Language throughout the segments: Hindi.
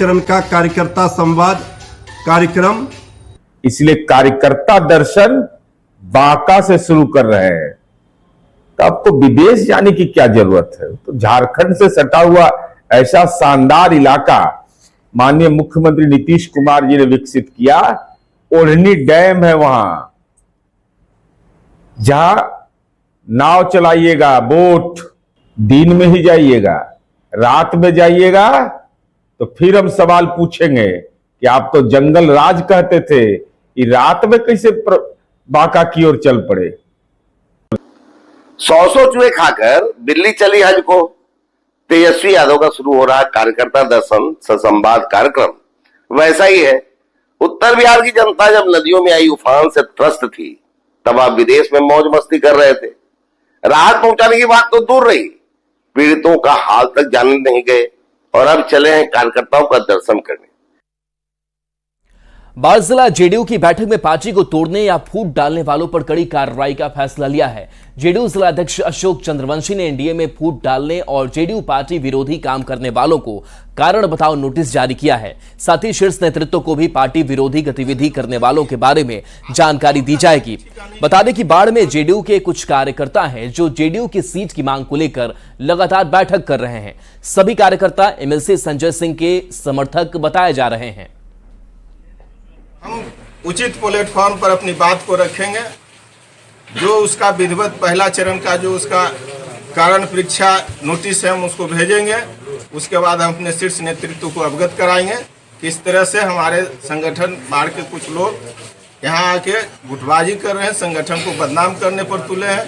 चरण का कार्यकर्ता संवाद कार्यक्रम, इसलिए कार्यकर्ता दर्शन बांका से शुरू कर रहे हैं। तो आपको विदेश जाने की क्या जरूरत है? तो झारखंड से सटा हुआ ऐसा शानदार इलाका माननीय मुख्यमंत्री नीतीश कुमार जी ने विकसित किया। ओढ़नी डैम है वहां, जहां नाव चलाइएगा, बोट दिन में ही जाइएगा, रात में जाइएगा तो फिर हम सवाल पूछेंगे कि आप तो जंगल राज कहते थे, कि रात में कैसे बांका की ओर चल पड़े। 100 चूहे खाकर बिल्ली चली हज को। तेजस्वी यादव का शुरू हो रहा कार्यकर्ता दर्शन संवाद कार्यक्रम वैसा ही है। उत्तर बिहार की जनता जब नदियों में आई उफान से त्रस्त थी, तब आप विदेश में मौज मस्ती कर रहे थे। राहत पहुंचाने की बात तो दूर रही, पीड़ितों का हाल तक जानने नहीं गए, और अब चले हैं कार्यकर्ताओं का दर्शन करने। बाढ़ जिला जेडीयू की बैठक में पार्टी को तोड़ने या फूट डालने वालों पर कड़ी कार्रवाई का फैसला लिया है। जेडीयू जिला अध्यक्ष अशोक चंद्रवंशी ने एनडीए में फूट डालने और जेडीयू पार्टी विरोधी काम करने वालों को कारण बताओ नोटिस जारी किया है। साथ ही शीर्ष नेतृत्व को भी पार्टी विरोधी गतिविधि करने वालों के बारे में जानकारी दी जाएगी। बता दें कि बाढ़ में जेडीयू के कुछ कार्यकर्ता हैं जो जेडीयू की सीट की मांग को लेकर लगातार बैठक कर रहे हैं। सभी कार्यकर्ता एमएलसी संजय सिंह के समर्थक बताए जा रहे हैं। हम उचित प्लेटफॉर्म पर अपनी बात को रखेंगे। जो उसका विधिवत पहला चरण का जो उसका कारण परीक्षा नोटिस है, हम उसको भेजेंगे। उसके बाद हम अपने शीर्ष नेतृत्व को अवगत कराएंगे कि इस तरह से हमारे संगठन बाढ़ के कुछ लोग यहाँ आके गुटबाजी कर रहे हैं, संगठन को बदनाम करने पर तुले हैं,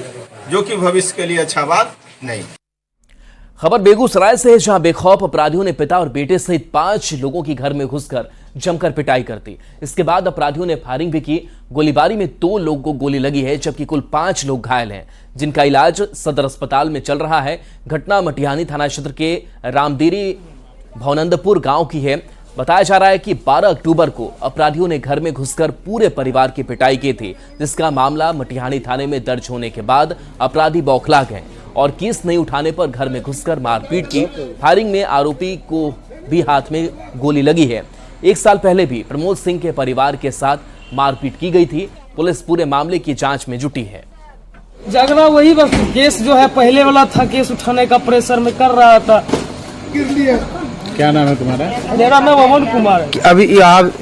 जो कि भविष्य के लिए अच्छा बात नहीं। खबर बेगूसराय से है, जहां बेखौफ अपराधियों ने पिता और बेटे सहित 5 लोगों की घर में घुसकर जमकर पिटाई कर दी। इसके बाद अपराधियों ने फायरिंग भी की। गोलीबारी में 2 लोगों को गोली लगी है, जबकि कुल 5 लोग घायल हैं, जिनका इलाज सदर अस्पताल में चल रहा है। घटना मटिहानी थाना क्षेत्र के रामदेरी भवनंदपुर गांव की है। बताया जा रहा है कि 12 अक्टूबर को अपराधियों ने घर में घुसकर पूरे परिवार की पिटाई की थी, जिसका मामला मटिहानी थाने में दर्ज होने के बाद अपराधी बौखला गए और केस नहीं उठाने पर घर में घुसकर मारपीट की। फायरिंग में आरोपी को भी हाथ में गोली लगी है। 1 साल पहले भी प्रमोद सिंह के परिवार के साथ मारपीट की गई थी। पुलिस पूरे मामले की जांच में जुटी है। झगड़ा वही बस केस जो है पहले वाला था, केस उठाने का प्रेशर में कर रहा था। क्या नाम है तुम्हारा? मेरा नाम अमन कुमार है।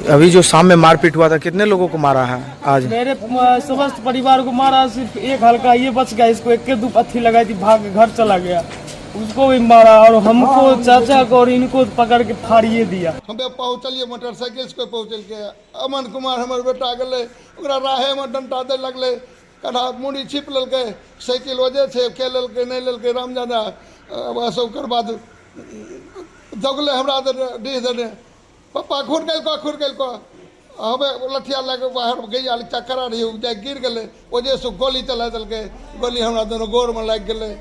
अभी जो शाम में मारपीट हुआ था, कितने लोगों को मारा है आज? मेरे समस्त परिवार को मारा, सिर्फ एक हल्का ये बच गया। इसको 1-2 पत्थी लगाई थी, भाग घर चला गया। उसको भी मारा और हमको, चाचा को और इनको पकड़ के फाड़िए दिया। हम पहुँचलिए मोटरसाइकिल से पहुँचल के अमन कुमार हमारे बेटा गले, राहे में डंटा दे लगले, कड़ा मुड़ी छिप ललके, साइकिल वजह से के ललके नहीं ललके राम जाना। बस ओकर बाद जगले हमरा डी दे पप्पा खुर गल को हमें लठिया लगे बाहर गई चक्कर रही गिर गए, वजह से गोली चला दल के, गोली हमरा दोनों गोर में लग गए।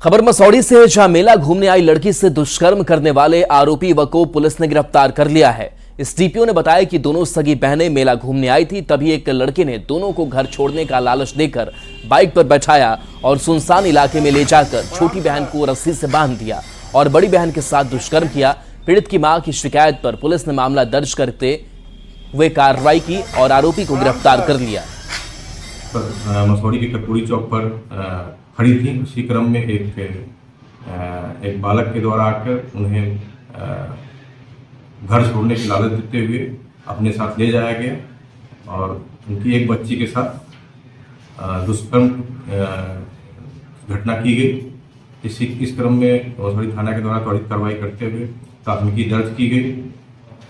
खबर मसौड़ी से है, जहां मेला घूमने आई लड़की से दुष्कर्म करने वाले आरोपी युवक को पुलिस ने गिरफ्तार कर लिया है। एसडीपीओ ने बताया कि दोनों सगी बहनें मेला घूमने आई थी, तभी एक लड़के ने दोनों को घर छोड़ने का लालच देकर बाइक पर बैठाया और सुनसान इलाके में ले जाकर छोटी बहन को रस्सी से बांध दिया और बड़ी बहन के साथ दुष्कर्म किया। पीड़ित की मां की शिकायत पर पुलिस ने मामला दर्ज करते हुए कार्रवाई की और आरोपी को गिरफ्तार कर लिया। मसौड़ी के कपूरी चौक पर खड़ी थी, उसी क्रम में एक बालक के द्वारा आकर उन्हें घर छोड़ने की लालच देते हुए अपने साथ ले जाया गया और उनकी एक बच्ची के साथ दुष्कर्म घटना की गई। इस क्रम में मसौड़ी थाना के द्वारा त्वरित कार्रवाई करते हुए प्राथमिकी दर्ज की गई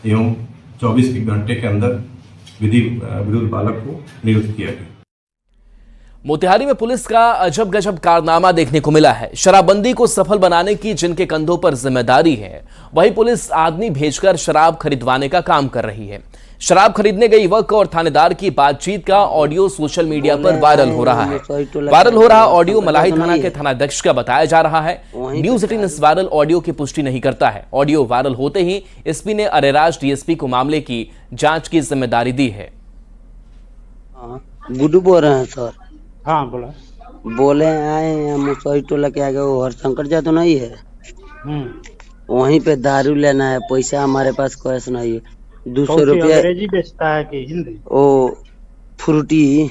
एवं 24 घंटे के अंदर विधि विरुद्ध बालक को निरुद्ध किया गया। मोतिहारी में पुलिस का अजब गजब कारनामा देखने को मिला है। शराबबंदी को सफल बनाने की जिनके कंधों पर जिम्मेदारी है, वही पुलिस आदमी भेजकर शराब खरीदवाने का काम कर रही है। शराब खरीदने गए युवक और थानेदार की बातचीत का ऑडियो सोशल मीडिया पर वायरल हो रहा है। वायरल हो रहा ऑडियो मलाही थाना के थानाध्यक्ष का बताया जा रहा है। न्यूज 18 इस वायरल ऑडियो की पुष्टि नहीं करता है। ऑडियो वायरल होते ही एसपी ने अरेराज डीएसपी को मामले की जांच की जिम्मेदारी दी है। गुड्डू बोल रहे हैं सर। हाँ बोला। बोले आए मुसौड़ी टोला के आगे वो हरशंकर जा तो नहीं है, वहीं पे दारू लेना है, पैसा हमारे पास कैश नहीं है। 200 रुपया। अंग्रेजी बेचता है कि हिंदी? ओ फ्रूटी।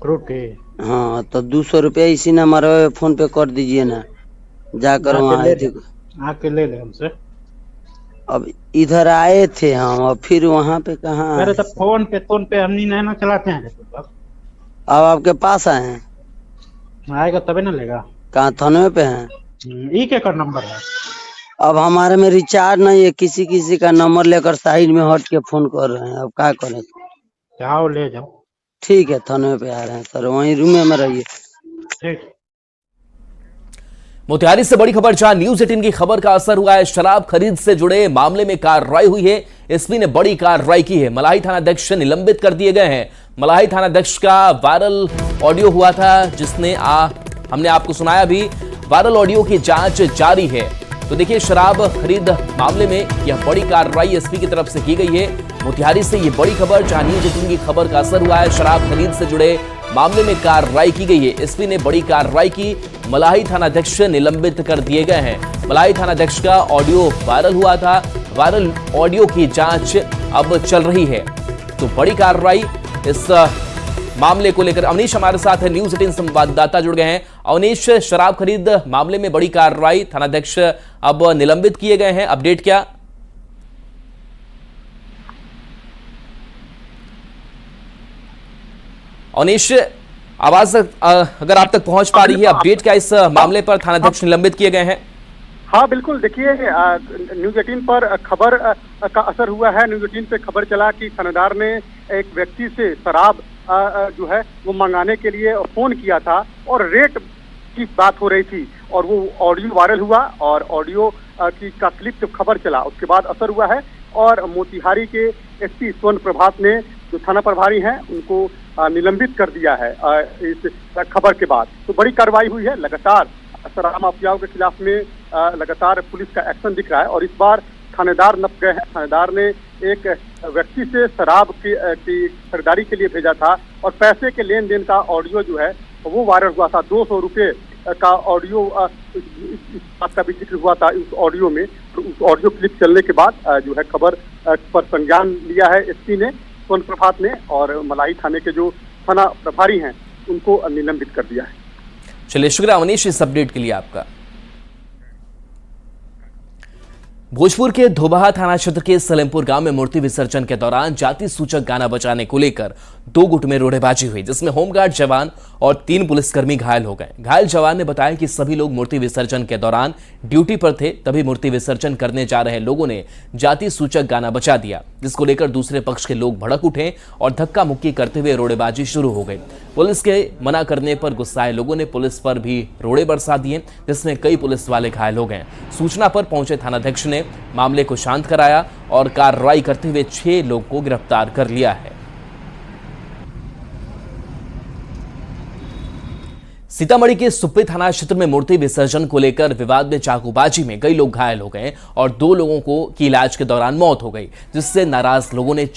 फ्रूटी। हाँ तो 200 रुपया इसी नंबर पे फोन पे कर दीजिए ना, जाकर वहाँ आके ले ले हमसे। अब इधर आए थे हम, और फिर वहाँ पे कहाँ। अरे तो फोन पे हम नहीं ना चलाते हैं। अब आपके पास आए हैं? आएगा तभी ना लेगा। कहाँ थाने पे हैं? ई के नंबर है। अब हमारे में रिचार्ज नहीं है, किसी का नंबर लेकर साइड में हट के फोन कर रहे हैं, अब क्या करें। जाओ ले जाओ। ठीक है, थाने पे आ रहे हैं सर, वहीं रूम में रहिए। ठीक। मोतिहारी से बड़ी खबर, जहां न्यूज 18 की खबर का असर हुआ है। शराब खरीद से जुड़े मामले में कार्रवाई हुई है। एसपी ने बड़ी कार्रवाई की है। मलाही थानाध्यक्ष निलंबित कर दिए गए हैं। मलाही थानाध्यक्ष का वायरल ऑडियो हुआ था, जिसने हमने आपको सुनाया भी। वायरल ऑडियो की जांच जारी है। तो देखिए, शराब खरीद मामले में यह बड़ी कार्रवाई एसपी की तरफ से की गई है। मोतिहारी से ये बड़ी खबर, जहां न्यूज 18 की खबर का असर हुआ है। शराब खरीद से जुड़े मामले में कार्रवाई की गई है। एसपी ने बड़ी कार्रवाई की। मलाही थानाध्यक्ष निलंबित कर दिए गए हैं। मलाही थानाध्यक्ष का ऑडियो वायरल हुआ था। वायरल ऑडियो की जांच अब चल रही है। तो बड़ी कार्रवाई इस मामले को लेकर। अवनीश हमारे साथ है, न्यूज 18 संवाददाता जुड़ गए हैं। अवनीश, शराब खरीद मामले में बड़ी कार्रवाई, थानाध्यक्ष अब निलंबित किए गए हैं, अपडेट क्या? अवनीश, आवाज अगर आप तक पहुंच पा रही है, अपडेट क्या इस मामले पर? थानाध्यक्ष निलंबित किए गए हैं। हाँ बिल्कुल, देखिए न्यूज 18 पर खबर का असर हुआ है। न्यूज 18 पे खबर चला कि थानेदार ने एक व्यक्ति से शराब जो है वो मंगाने के लिए फोन किया था, और रेट की बात हो रही थी, और वो ऑडियो वायरल हुआ, और ऑडियो का क्लिप जब खबर चला उसके बाद असर हुआ है। और मोतिहारी के एसपी स्वर्ण प्रभात ने, जो थाना प्रभारी हैं, उनको निलंबित कर दिया है इस खबर के बाद। तो बड़ी कार्रवाई हुई है। लगातार शराब माफियाओं के खिलाफ में लगातार पुलिस का एक्शन दिख रहा है, और इस बार थानेदार नप गए हैं। थानेदार ने एक व्यक्ति से शराब की खरीदारी के लिए भेजा था, और पैसे के लेन देन का ऑडियो जो है वो वायरल हुआ था। 200 रुपये का ऑडियो, इस बात का भी जिक्र हुआ था उस ऑडियो में। तो उस ऑडियो क्लिप चलने के बाद जो है खबर पर संज्ञान लिया है एसपी ने, स्वर्ण प्रभात ने, और मलाही थाने के जो थाना प्रभारी हैं उनको निलंबित कर दिया है। चलिए, शुक्रिया अवनीश इस अपडेट के लिए आपका। भोजपुर के धोबाहा थाना क्षेत्र के सलेमपुर गांव में मूर्ति विसर्जन के दौरान जाति सूचक गाना बजाने को लेकर 2 गुट में रोड़ेबाजी हुई, जिसमें होमगार्ड जवान और 3 पुलिसकर्मी घायल हो गए। घायल जवान ने बताया कि सभी लोग मूर्ति विसर्जन के दौरान ड्यूटी पर थे, तभी मूर्ति विसर्जन करने जा रहे लोगों ने जाति सूचक गाना बजा दिया, जिसको लेकर दूसरे पक्ष के लोग भड़क उठे और धक्का मुक्की करते हुए रोड़ेबाजी शुरू हो गई। पुलिस के मना करने पर गुस्साए लोगों ने पुलिस पर भी रोड़े बरसा दिए, जिसमें कई पुलिस वाले घायल हो गए। सूचना पर पहुंचे थानाध्यक्ष ने मामले को शांत कराया और कार्रवाई करते हुए 6 लोग को गिरफ्तार कर लिया है। सीतामढ़ी के सुप्पी थाना क्षेत्र में मूर्ति विसर्जन को लेकर विवाद में चाकूबाजी में कई लोग घायल हो गए और 2 लोगों को की इलाज के दौरान मौत हो गई, जिससे नाराज लोगों ने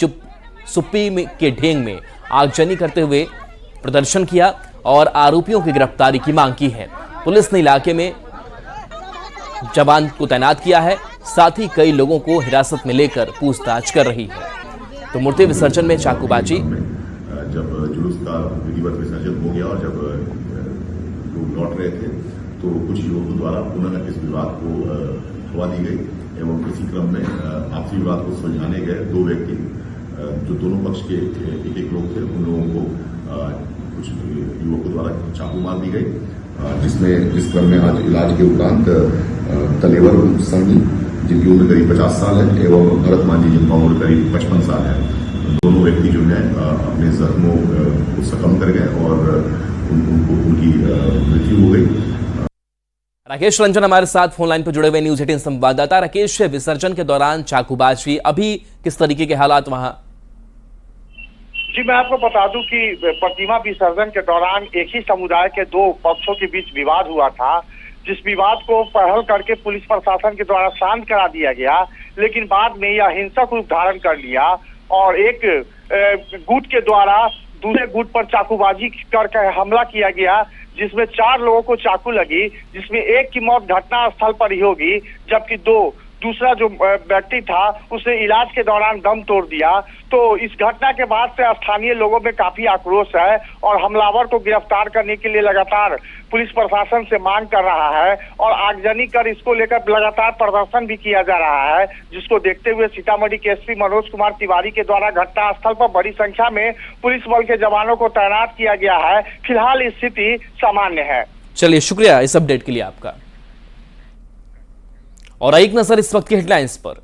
सुप्पी के ढेंग में आगजनी करते हुए प्रदर्शन किया और आरोपियों की गिरफ्तारी की मांग की है। पुलिस ने इलाके में जवान को तैनात किया है, साथ ही कई लोगों को हिरासत में लेकर पूछताछ कर रही है। तो मूर्ति विसर्जन में चाकूबाजी, जब जुलूस का विधिवत विसर्जन हो गया और जब लोग लौट रहे थे तो कुछ युवकों द्वारा पुनः इस विवाद को हवा दी गई एवं इसी क्रम में आपसी विवाद को सुलझाने गए 2 व्यक्ति जो दोनों पक्ष के एक लोग थे, उन लोगों को कुछ युवकों द्वारा चाकू मार दी गई, जिस क्रम में आज इलाज के उपरांत तलेवर सानी जिनकी उम्र करीब 50 साल है एवं भरत मांझी जिनका उम्र करीब 55 साल है, दोनों व्यक्ति जो है अपने जख्मों को सकम कर गए और उनकी मृत्यु हो गई। राकेश रंजन हमारे साथ फोन लाइन पर जुड़े हुए न्यूज 18 संवाददाता। राकेश, विसर्जन के दौरान चाकूबाजी, अभी किस तरीके के हालात वहां? जी, मैं आपको बता दूं कि प्रतिमा विसर्जन के दौरान एक ही समुदाय के 2 पक्षों के बीच विवाद हुआ था, जिस विवाद को पहल करके पुलिस प्रशासन के द्वारा शांत करा दिया गया, लेकिन बाद में यह हिंसक रूप धारण कर लिया और एक गुट के द्वारा दूसरे गुट पर चाकूबाजी कर हमला किया गया, जिसमें 4 लोगों को चाकू लगी, जिसमें एक की मौत घटना स्थल पर ही होगी, जबकि दूसरा जो व्यक्ति था उसने इलाज के दौरान दम तोड़ दिया। तो इस घटना के बाद से स्थानीय लोगों में काफी आक्रोश है और हमलावर को गिरफ्तार करने के लिए लगातार पुलिस प्रशासन से मांग कर रहा है और आगजनी कर इसको लेकर लगातार प्रदर्शन भी किया जा रहा है, जिसको देखते हुए सीतामढ़ी के एसपी मनोज कुमार तिवारी के द्वारा घटना स्थल पर बड़ी संख्या में पुलिस बल के जवानों को तैनात किया गया है। फिलहाल स्थिति सामान्य है। चलिए, शुक्रिया इस अपडेट के लिए आपका। और एक नजर इस वक्त की हेडलाइंस पर।